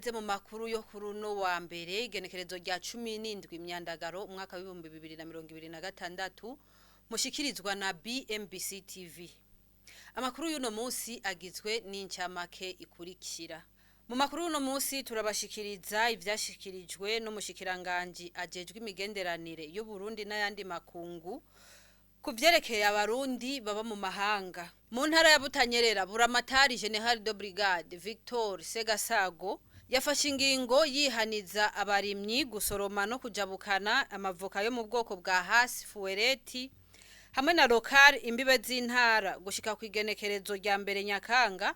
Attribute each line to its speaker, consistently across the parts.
Speaker 1: ikaze mu makuru yo kuri uno wa mbere igenekerezo rya 17 imyandagaro umwaka wa 2026 mushikirizwa na BMBC TV. Amakuru y'uno munsi agizwe n'incamake ikurikira. Mu makuru y'uno munsi turabashikiriza ivyashikirijwe n'umushikiranganje ajejwe imigenderanire y'u Burundi n'ayandi makungu kuvyerekeye abarundi baba mu mahanga. Mu ntara ya Butanyerera Buramatari General de Brigade Victor Segasago yafashe ingingo yihaniza abarimyi gusoroma no kujabukana amavoka yo mu bwoko bwa hasi fuereti hamwe na local imbibe z'intara gushika kwigenekerezo rya mbere Nyakanga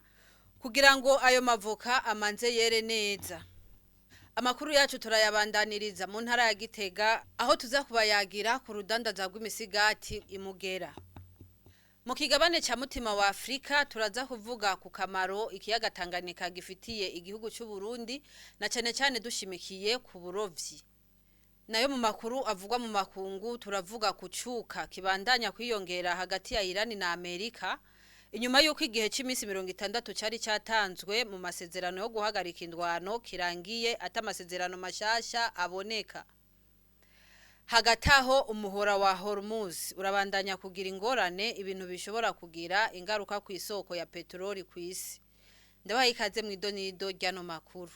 Speaker 1: kugira ngo ayo mavoka amanze yere neza. Amakuru yacu turayabandaniriza mu ntara ya Gitega aho tuza kubayagira ku rudandaza rw'imisigati imugera. Mu kigabane ca mutima wa Afrika turaza kuvuga ku kamaro ikiyaga Tanganyika gifitiye igihugu cy'u Burundi na cyane cyane dushimikiye ku burovyi. Nayo mu makuru avugwa mu makungu turavuga ku cuka kibandanya kwiyongera hagati ya Iran na Amerika inyuma yuko igihe cy'iminsi 60 cyari cyatanzwe mu masezerano yo guhagarika indwano kirangiye atamasezerano mashasha aboneka. Hagataho umuhora wa Hormuz urabandanya kugira ingorane ibintu bishobora kugira ingaruka ku isoko ya petroli ku isi. Ndabaye ikaze mu idonido ryano makuru.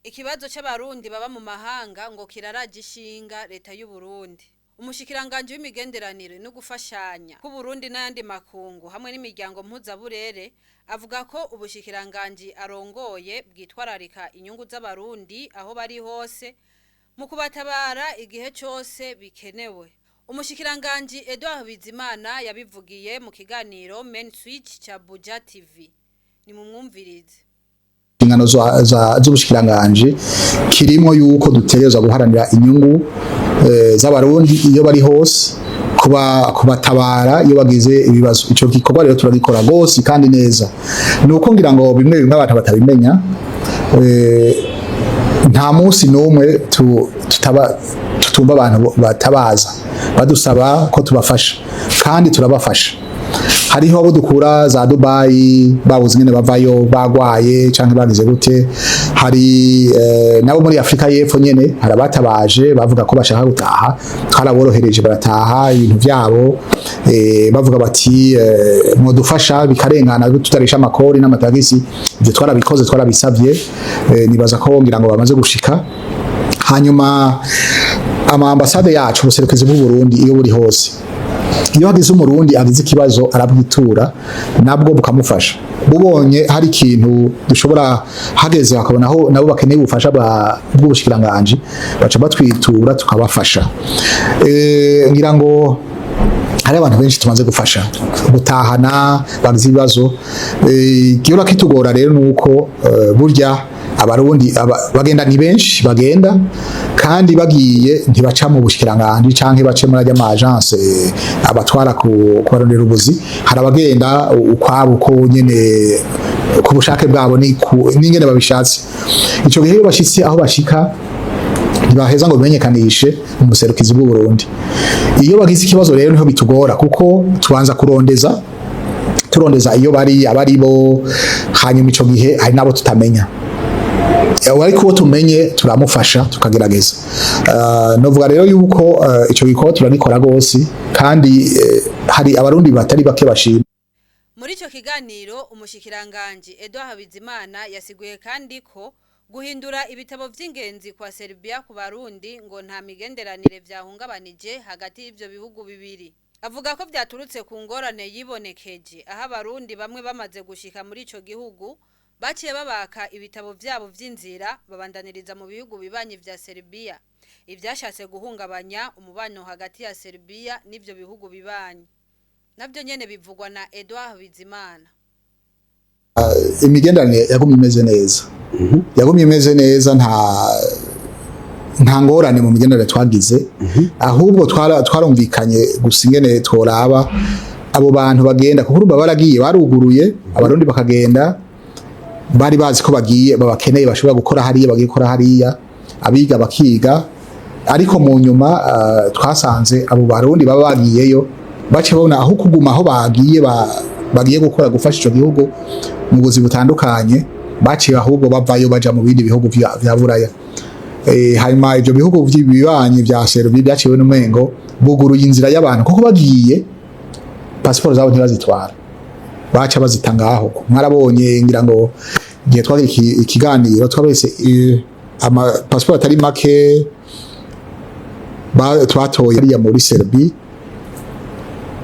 Speaker 1: Ikibazo c'abarundi baba mu mahanga ngo kiraraje ishinga leta y'u Burundi. Umushikiranganje w'imigenderanire no gufashanya ku Burundi n'ayandi makungu hamwe n'imiryango mpuzaburere avuga ko ubushikiranganje arongoye bwitwararika inyungu z'abarundi aho bari hose mu kubatabara igihe cyose bikenewe. Umushikiranganje Edouard Bizimana yabivugiye mu kiganiro Main Switch cha Buja TV. Ni mu mwumvirize.
Speaker 2: Ingano z'ubushikiranganje kirimo yuko dutegereza guharanira inyungu z'abarundi iyo bari hose kubatabara iyo bagize ibibazo. Ico gikorwa rero turagikora gose kandi neza. Nuko ngira ngo bimwe abantu batabimenya nta munsi n'umwe tutumba abantu batabaza badusaba ko tubafasha kandi turabafasha. Hariho abo dukura za Dubai babuze ngene bavayo bagwaye canke bagize gute. Hari nabo muri Afrika y'Epfo nyene harabatabaje bavuga ko bashaka gutaha twaraborohereje barataha ibintu byabo bavuga bati mwodufasha bikarengana tutarisha amakori n'amatagisi. Ibyo twarabikoze twarabisavye nibaza ko ngira ngo bamaze gushika. Hanyuma ama ambassade yacu ubuserukizi bw'u Burundi iyo buri hose iyo hagize umurundi agize ikibazo arabwitura nabwo bukamufasha. Bubonye hari ikintu dushobora hageze bakabona aho nabo bakeneye ubufasha bw'ubushikiranganje baca batwitura tukabafasha. Ngira ngo hari abantu benshi tumaze gufasha gutahana bagize ibibazo. Giora kitugora rero nuko burya abarundi bagenda ni benshi bagenda kandi bagiye ntibaca mu bushikiranganje canke bace muri ajya agence abatwara ku barondera ubuzi. Harabagenda ukwabo ko nyene ku bushake bwabo n'ingene babishatse. Ico gihe bashitsi aho bashika ntibaheza ngo bimenyekanishe mu muserukizi bw'u Burundi. Iyo bagize ikibazo rero niho bitugora kuko tubanza turondeza iyo bari abaribo hanyuma ico gihe hari nabo tutamenya. Ariko tumenye turamufasha tukagerageza. Novuga rero yuko ico gikorwa turagikora gose kandi hari abarundi batari bake bashima.
Speaker 1: Muri ico kiganiro umushikiranganje Edouard Bizimana yasiguye kandi ko guhindura ibitabo vy'ingenzi kwa Serbia ku barundi ngo nta migenderanire vyahungabanije hagati y'ivyo bihugu bibiri. Avuga ko vyaturutse ku ngorane yibonekeje aho abarundi bamwe bamaze gushika muri ico gihugu baciye babaka ibitabo vyabo vy'inzira babandaniriza mu bihugu bibanye vya Serbia. Ivyashatse guhungabanya umubano hagati ya Serbia n'ivyo bihugu bibanye. Navyo nyene bivugwa na Edouard Bizimana.
Speaker 2: Imigenderanire yagumye imeze neza. Yagumye imeze neza nta ngorane mu migenderanire twagize. Ahubwo twarumvikanye gusa ingene tworaba abo bantu bagenda kuko urumva baragiye baruguruye abarundi bakagenda bari bazi ko bagiye babakeneye bashobora gukora hariya bagiye gukora hariya abiga bakiga ariko mu nyuma twasanze abo barundi baba bagiyeyo bace babona aho kuguma aho bagiye gukora gufasha ico gihugu mu buzi butandukanye, baciye ahubwo bavayo baja mu bindi bihugu vya Buraya. Hanyuma ivyo bihugu vy'ibibanye vya Serbia byaciwe n'umengo buguruye inzira y'abantu kuko bagiye passport zabo ntibazitwara, baca bazitanga aho. Mwarabonye ngira ngo gihe twari ikiganiro twabese ama passport atari make twatoye ariya muri Serbia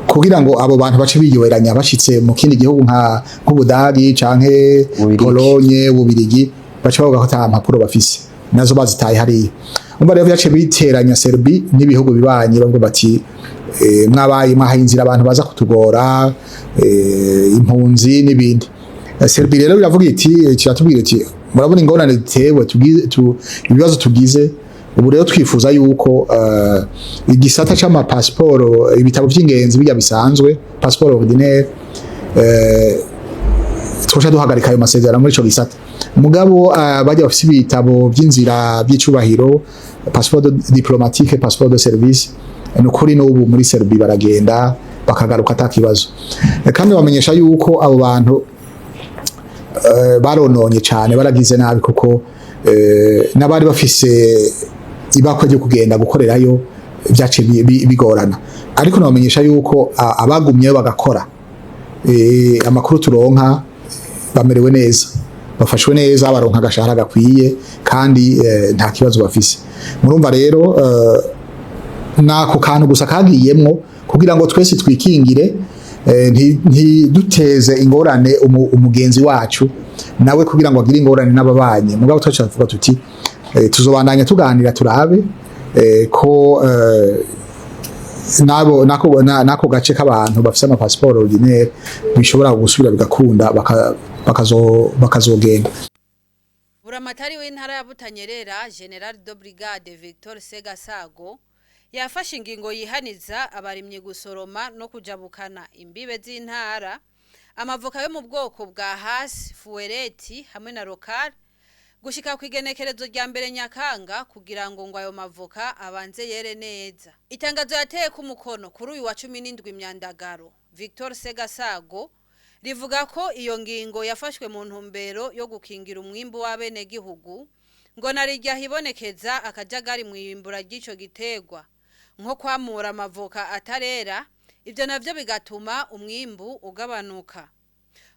Speaker 2: kugira ngo abo bantu bace biyoberanya bashitse mu kindi gihugu nk'Ubudagi canke Pologne, Ububirigi, bace bavuga ko ata mpapuro bafise, nazo bazitaye hariya. Umva rero byace biteranya Serbia n'ibihugu bibanye bavuga bati mwabaye mwahaye inzira abantu baza kutugora, impunzi n'ibindi. Serbia rero biravuga iti kiratubwira iti murabona ingorane zitewe ibibazo tugize, ubu rero twifuza yuko igisata c'ama passport ibitabo by'ingenzi bijya bisanzwe passport ordinaire twosha duhagarika ayo masezerano muri ico gisata. Mugabo bajya bafise ibitabo by'inzira by'icubahiro passeport diplomatique, passeport de service, nukuri n'ubu muri Serbia baragenda bakagaruka atakibazo. Kandi bamenyesha yuko abo bantu barononye cyane, baragize nabi kuko nabari bafise ibakwe ryo kugenda gukorerayo byace bigorana, ariko nabamenyesha yuko abagumyeyo bagakora amakuru turonka bamerewe neza, bafashwe neza, baronka agashahara gakwiye kandi nta kibazo bafise. Murumva rero nako kantu gusa kagiyemwo kugira ngo twese twikingire ntiduteze ingorane umugenzi wacu nawe kugira ngo agire ingorane n'ababanye. Mugabo twacavuga tuti tuzobandanya tuganira turabe ko nako gace k'abantu bafise ama passport ordinaire bishobora gusubira bigakunda bakazogenda.
Speaker 1: Buramatari w'intara ya Butanyerera General de Brigade Victor Segasago yafashe ingingo yihaniza abarimye gusoroma no kujabukana imbibe z'intara amavoka yo mu bwoko bwa hasi fuereti hamwe na local gushika ku igenekerezo rya mbere Nyakanga kugira ngo ayo mavoka abanze yere neza. Itangazo yateye ku mukono kuri uyu wa 17 Myandagaro Victor Segasago rivuga ko iyo ngingo yafashwe mu ntumbero yo gukingira umwimbu w'abene gihugu ngo narijya hibonekeza akajagari mu imbura ry'ico gitegwa nko kwamura amavoka atarera, ivyo navyo bigatuma umwimbu ugabanuka.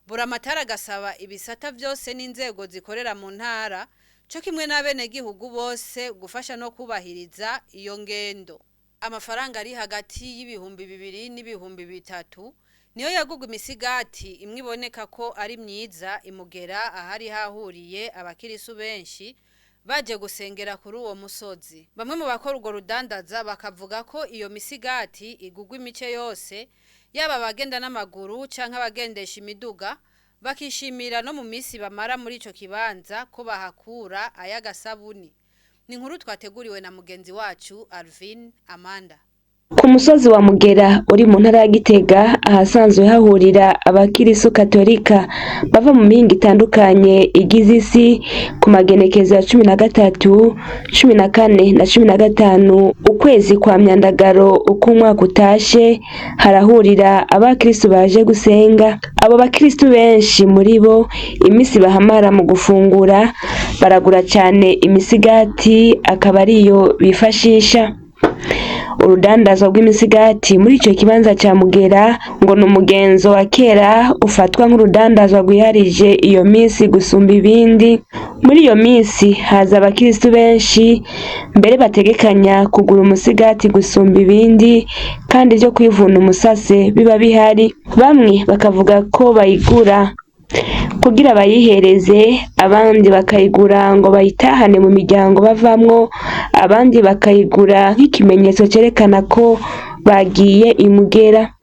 Speaker 1: Buramatari agasaba ibisata vyose n'inzego zikorera mu ntara cyo kimwe n'abene gihugu bose gufasha no kubahiriza iyo ngendo. Amafaranga ari hagati y'ibihumbi 2 n'ibihumbi 3 niyo yagugwa imisigati imwe iboneka ko ari myiza imugera ahari hahuriye abakirisu benshi baje gusengera kuri uwo musozi. Bamwe mu bakora urwo rudandaza bakavuga ko iyo misigati igugwa imice yose, yaba bagenda n'amaguru canke abagendesha imiduga, bakishimira no mu misi bamara muri ico kibanza ko bahakura ayagasabuni. Ni inkuru twateguriwe na mugenzi wacu Alvin Amanda.
Speaker 3: Ku musozi wa Mugera uri mu ntara ya Gitega ahasanzwe hahurira abakirisu Katolika bava mu mihingo itandukanye igize isi ku magenekezo ya 13, 14 na 15 ukwezi kwa Myandagaro uko umwaka utashe harahurira abakristo baje gusenga. Abo bakristo benshi muri bo imisi bahamara mu gufungura baragura cyane imisigati akaba ariyo bifashisha. Urudandazwa rw'imisigati muri ico kibanza ca Mugera ngo n'umugenzo wa kera ufatwa nk'urudandazwa rwiharije iyo misi gusumba ibindi. Muri iyo misi haza abakristo benshi mbere bategekanya kugura umusigati gusumba ibindi kandi byo kwivuna umusase biba bihari. Bamwe bakavuga ko bayigura kugira bayihereze, abandi bakayigura ngo bayitahane mu miryango bavamwo, abandi bakayigura nk'ikimenyetso cerekana ko bagiye imugera.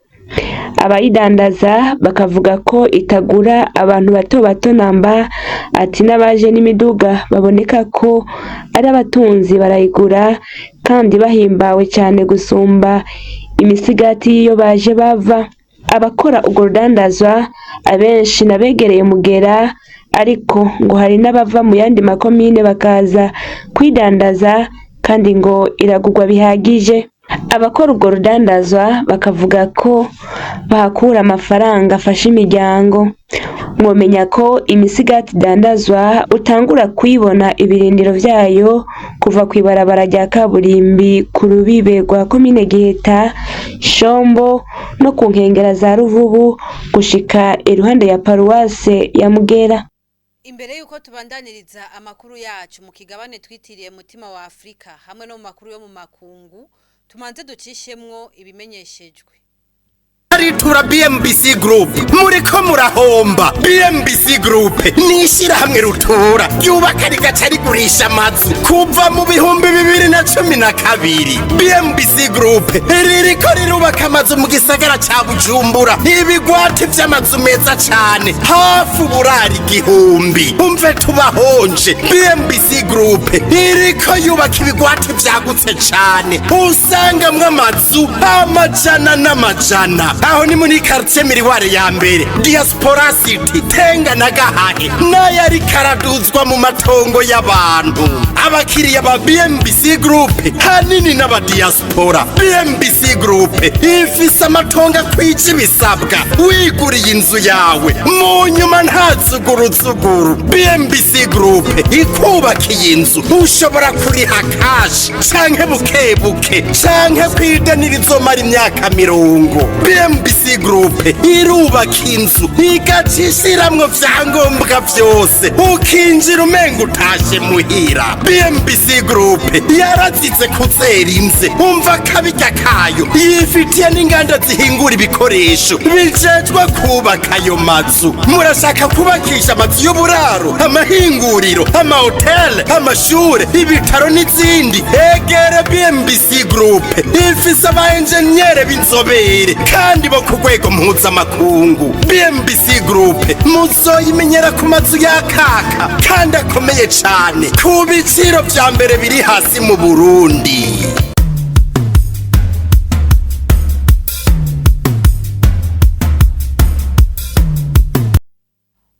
Speaker 3: Abayidandaza bakavuga ko itagura abantu bato bato namba, ati n'abaje n'imiduga baboneka ko ari abatunzi barayigura kandi bahimbawe cyane gusumba imisigati iyo baje bava. Abakora urwo rudandazwa abenshi nabegereye Mugera, ariko ngo hari n'abava mu yandi makomine bakaza kwidandaza kandi ngo iragurwa bihagije. Abakora urwo rudandazwa bakavuga ko bahakura amafaranga afasha imiryango. Mwomenya ko imisigati idandazwa utangura kuyibona ibirindiro vyayo kuva kw'ibarabara rya kaburimbi ku rubibe rwa komine Giheta, Shombo no ku nkengera za Ruvubu gushika iruhande ya paruwase ya Mugera.
Speaker 1: Imbere yuko tubandaniriza amakuru yacu mu kigabane twitiriye mutima wa Afrika hamwe no mu makuru yo mu makungu, tumanze ducishemwo ibimenyeshejwe.
Speaker 4: Aritura BMBC Group muriko murahomba. BMBC Group nishira hamwe rutura ryubaka rigaca rigurisha amazu kuva mu bihumbi 2012. BMBC Group ririko rirubaka amazu mu gisagara ca Bujumbura, ibigwati vy'amazu meza cane hafi uburari igihumbi. Umve tubahonje, BMBC Group iriko yubaka ibigwati vyagutse cane, usangamwe amazu amajana n'amajana. Aho ni muri quartier Miriware ya mbere, Diaspora City, Tenga na Gahahe, n'ayari karaduzwa mu matongo y'abantu. Abakiriya ba BMBC Group hanini n'aba diaspora. BMBC Group ifise amatongo kwije bisabwa, wiguriye inzu yawe mu nyuma ntazuguruzuguru. BMBC Group ikubakiye inzu ushobora kuriha cash canke bukebuke canke kwidanirizo imyaka 40. BMBC Group irubaka inzu igacishiramwo vyangombwa vyose ukinjira umenga utashe muhira. BMBC Group yarazize kuzera inze, umva kabirya kayo yifitiye n'inganda zihingura ibikoresho bijejwe kubaka ayo mazu. Murashaka kubakisha amazu y'uburaro, amahinguriro, amahoteli, amashure, ibitaro n'izindi? Egere BMBC Group ifise aba engineer b'inzobere kandi bo ku rwego mpuzamakungu. BMBC Group muzoyimenyera ku mazu yakaka kandi akomeye cane ku biciro vya mbere biri hasi mu Burundi.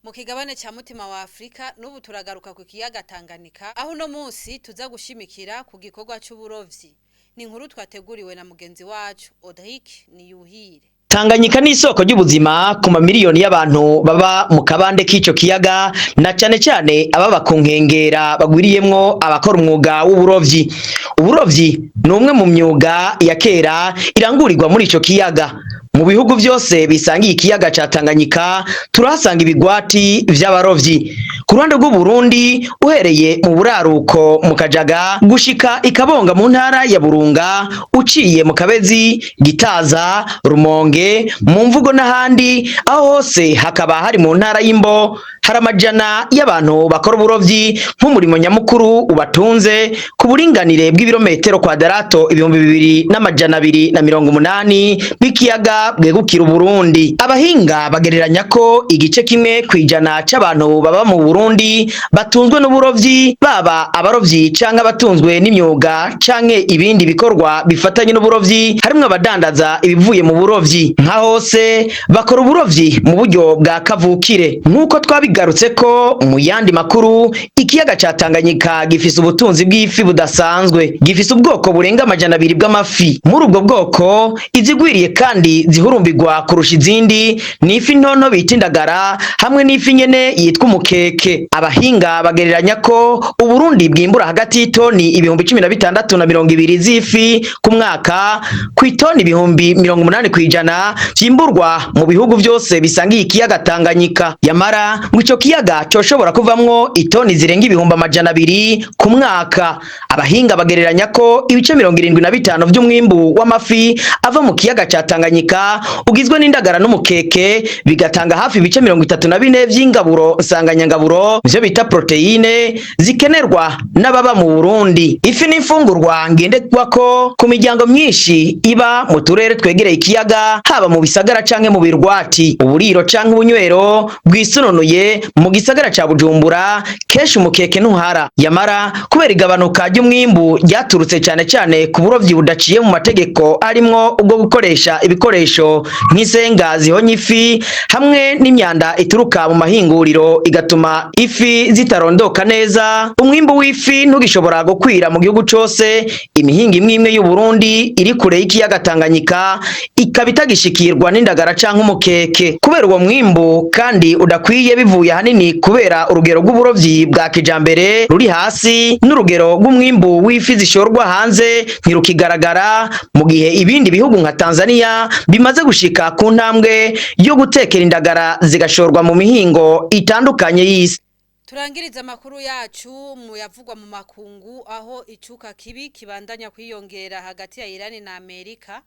Speaker 1: Mu kigabane ca mutima wa Afrika n'ubu turagaruka ku kiyaga Tanganyika, aho no munsi tuza gushimikira ku gikorwa c'uburovyi. Ni inkuru twateguriwe na mugenzi wacu Odrik Niyuhire.
Speaker 5: Tanganyika ni isoko ry'ubuzima ku mamiliyoni y'abantu baba mu kabande k'ico kiyaga, na cane cane ababa ku nkengera bagwiriyemwo abakora umwuga w'uburovyi. Uburovyi ni umwe mu myuga ya kera irangurirwa muri ico kiyaga. Mu bihugu vyose bisangiye ikiyaga ca Tanganyika turahasanga ibigwati vy'abarovyi. Ku ruhande rw'u Burundi uhereye mu buraruko mu Kajaga gushika ikabonga mu ntara ya Burunga, uciye mu Kabezi, Gitaza, Rumonge, mu Mvugo n'ahandi, aho hose hakaba hari mu ntara y'Imbo hari amajana y'abantu bakora uburovyi nk'umurimo nyamukuru ubatunze ku buringanire bw'ibirometero kwadarato 2280 b'ikiyaga bwegukira Burundi. Abahinga bagereranya ko igice kimwe kwijana c'abantu baba mu Burundi batunzwe n'uburovyi, baba abarovyi canke abatunzwe n'imyuga canke ibindi bikorwa bifatanye n'uburovyi, harimwo abadandaza ibivuye mu burovyi. Nka hose bakora uburovyi mu buryo bwa kavukire. Nkuko twabigarutse ko mu yandi makuru, ikiyaga ca Tanganyika gifise ubutunzi bw'ifi budasanzwe, gifise ubwoko burenga 200 bw'amafi. Muri ubwo bwoko izigwiriye kandi zihurumbirwa kurusha izindi ni ifi ntonto bita indagara hamwe n'ifi nyene yitwa umukeke. Abahinga bagereranya ko Uburundi bwimbura hagati y'itoni 16 na 20 z'ifi ku mwaka, ku itoni 80 kwijana vyimburwa mu bihugu vyose bisangiye ikiyaga Tanganyika. Yamara ngo ico kiyaga coshobora kuvamwo itoni zirenga 200 ku mwaka. Abahinga bagereranya ko ibice 75 vy'umwimbu w'amafi ava mu kiyaga ca Tanganyika ugizwe n'indagara n'umukeke, bigatanga hafi ibice 34 vy'ingaburo nsanganyangaburo vyo bita proteine zikenerwa n'ababa mu Burundi. Ifi n'imfungurwa ngenderwako ku miryango myinshi iba mu turere twegereye ikiyaga, haba mu bisagara canke mu birwati. Uburiro canke ubunywero bwisununuye mu gisagara ca Bujumbura kenshi umukeke ntuhara. Yamara kubera igabanuka ry'umwimbu ryaturutse cane cane ku burovyi budaciye mu mategeko arimwo ubwo gukoresha ibikoresho ibikoresho nk'isenga zihonya ifi hamwe n'imyanda ituruka mu mahinguriro igatuma ifi zitarondoka neza. Umwimbu w'ifi ntugishobora gukwira mu gihugu cose, imihinga imwe y'u Burundi iri kure y'ikiyaga Tanganyika ikaba itagishikirwa n'indagara canke umukeke. Kubera uwo mwimbu kandi udakwiye bivuye hanini kubera urugero rw'uburovyi bwa kijambere ruri hasi n'urugero rw'umwimbu w'ifi zishorwa hanze ntirukigaragara, mu gihe ibindi bihugu nka Tanzania bimaze gushika ku ntambwe yo gutekera indagara zigashorwa mu mihingo itandukanye y'isi.
Speaker 1: Turangiriza makuru yacu mu yavugwa mu makungu aho icuka kibi kibandanya kwiyongera hagati ya Iran na Amerika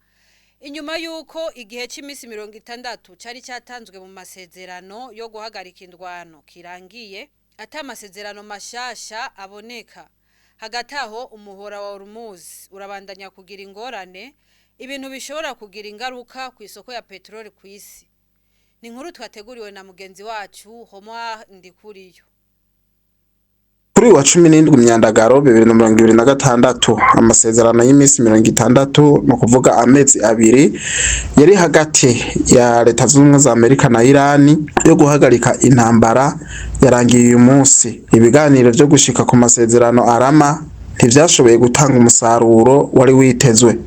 Speaker 1: inyuma yuko igihe c'imisi 60 cari cyatanzwe mu masezerano yo guhagarika indwano kirangiye atamasezerano mashasha aboneka. Hagati aho umuhora wa Hormuz urabandanya kugira ingorane, ibintu bishobora kugira ingaruka ku isoko ya petroli ku isi. Ni inkuru twateguriwe na mugenzi wacu Homa Ndikuriyo.
Speaker 6: Kuri wa 17 Myandagaro 2026 amasezerano y'imisi 60 no kuvuga amezi abiri yari hagati ya Leta Zunze za Amerika na Iran yo guhagarika intambara yarangiye uyu munsi. Ibiganiro byo gushika ku masezerano arama ntivyashoboye gutanga umusaruro wari witezwe.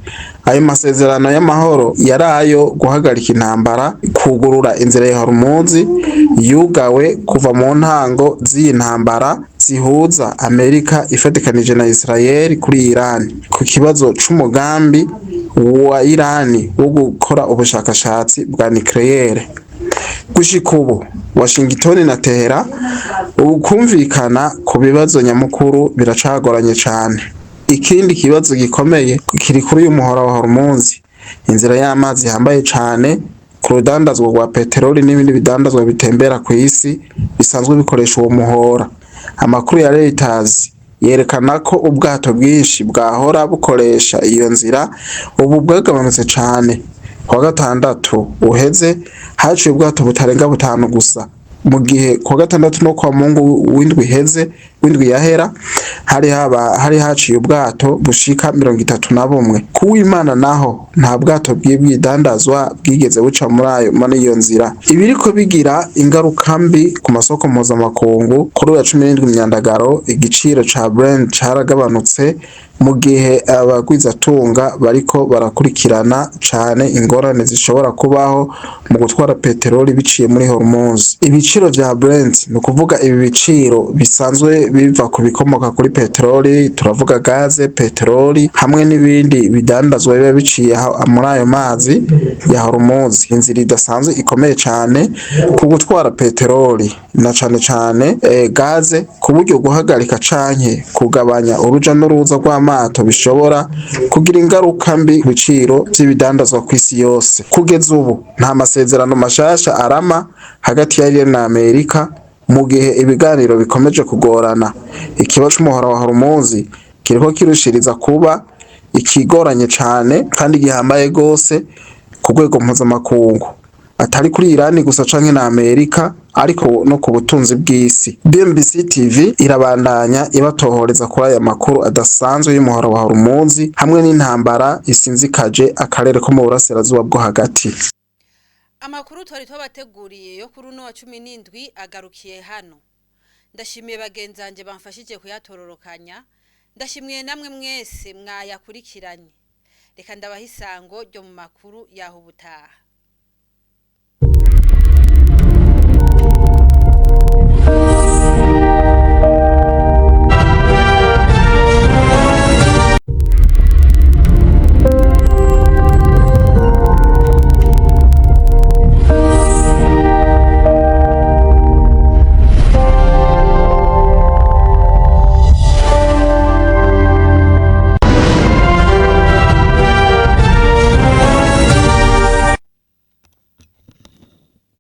Speaker 6: Ayo masezerano y'amahoro yarayo guhagarika intambara, kugurura inzira ya Hormuz yugawe kuva mu ntango z'intambara zihuza Amerika ifatikanije na Israel kuri Iran ku kibazo c'umugambi wa Iran wo gukora ubushakashatsi bwa nucleaire. Gushika ubu Washington na Tehran ukumvikana ku bibazo nyamukuru biracagoranye cyane. Ikindi kibazo gikomeye kiri kuri uyu muhora wa Hormuz, inzira y'amazi hambaye cyane ku rudandazwa rwa peteroli n'ibindi bidandazwa bitembera ku isi bisanzwe bikoresha uwo muhora. Amakuru ya Reuters yerekana ko ubwato bwinshi bwahora bukoresha iyo nzira ubu bwagabanutse cyane. Kwa gatandatu uheze haciye ubwato butarenga 5 gusa, mu gihe kwa gatandatu no kwa Mungu windwi yahera hari haciye ubwato bushika 31. Kuwimana naho nta bwato bw'ibidandazwa bwigeze buca muri iyo nzira. Ibiriko bigira ingaruka mbi ku masoko mpuzamakungu. Kuri wa 17 Myandagaro igiciro ca Brent caragabanutse mu gihe abagwizatunga bariko barakurikirana cane ingorane zishobora kubaho mu gutwara peteroli biciye muri Hormuz. Ibiciro vya Brent no kuvuga ibi biciro bisanzwe biva ku bikomoka kuri peteroli, turavuga gaze, peteroli hamwe n'ibindi bidandazwa biba biciye muri ayo mazi ya Hormuz. Inzira idasanzwe ikomeye cane ku gutwara peteroli na cane gaze, ku buryo guhagarika canke kugabanya uruja n'uruza rw'amato bishobora kugira ingaruka mbi ku biciro by'ibidandazwa ku isi yose. Kugeza ubu nta masezerano mashasha arama hagati ya Iran na Amerika, mu gihe ibiganiro bikomeje kugorana. Ikibazo c'umuhora wa Hormuz kiriko kirushiriza kuba ikigoranye cane kandi gihambaye gose ku rwego mpuzamakungu, atari kuri Iran gusa canke na Amerika ariko no ku butunzi bw'isi. BMBC TV irabandanya ibatohoreza kuri aya makuru adasanzwe y'umuhora wa Hormuz hamwe n'intambara isinzikaje akarere ko mu burasirazuba bwo hagati.
Speaker 1: Amakuru twari twabateguriye yo kuri wa 17 agarukiye hano. Ndashimiye bagenzanje bamfashije kuyatororokanya. Ndashimiye namwe mwese mwayakurikiranye. Reka ndabahisango ryo mu makuru yaho butaha.